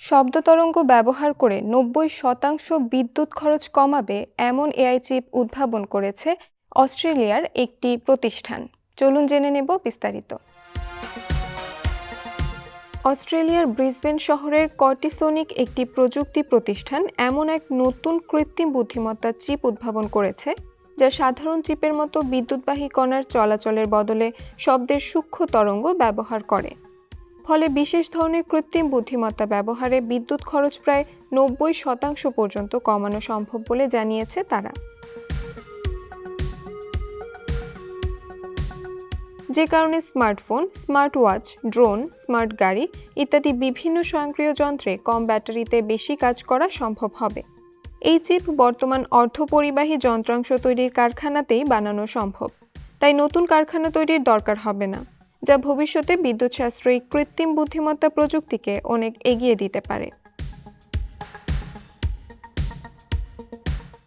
শব্দ তরঙ্গ ব্যবহার করে ৯০% বিদ্যুৎ খরচ কমাবে এমন এআই চিপ উদ্ভাবন করেছে অস্ট্রেলিয়ার একটি প্রতিষ্ঠান। চলুন জেনে নেব বিস্তারিত। অস্ট্রেলিয়ার ব্রিসবেন শহরের কর্টিসোনিক একটি প্রযুক্তি প্রতিষ্ঠান এমন এক নতুন কৃত্রিম বুদ্ধিমত্তা চিপ উদ্ভাবন করেছে যা সাধারণ চিপের মতো বিদ্যুৎবাহী কণার চলাচলের বদলে শব্দের সূক্ষ্ম তরঙ্গ ব্যবহার করে। ফলে বিশেষ ধরনের কৃত্রিম বুদ্ধিমত্তা ব্যবহারে বিদ্যুৎ খরচ প্রায় ৯০% পর্যন্ত কমানো সম্ভব বলে জানিয়েছে তারা। যে কারণে smartphone, smart watch, drone, smart গাড়ি ইত্যাদি বিভিন্ন স্বয়ংক্রিয় যন্ত্রে কম ব্যাটারিতে বেশি কাজ করা সম্ভব হবে। এই চিপ বর্তমান অর্ধপরিবাহী যন্ত্রাংশ তৈরির কারখানাতেই বানানো সম্ভব, তাই নতুন কারখানা তৈরির দরকার হবে না, যা ভবিষ্যতে বিদ্যুৎ সাশ্রয়ী কৃত্রিম বুদ্ধিমত্তা প্রযুক্তিকে অনেক এগিয়ে দিতে পারে।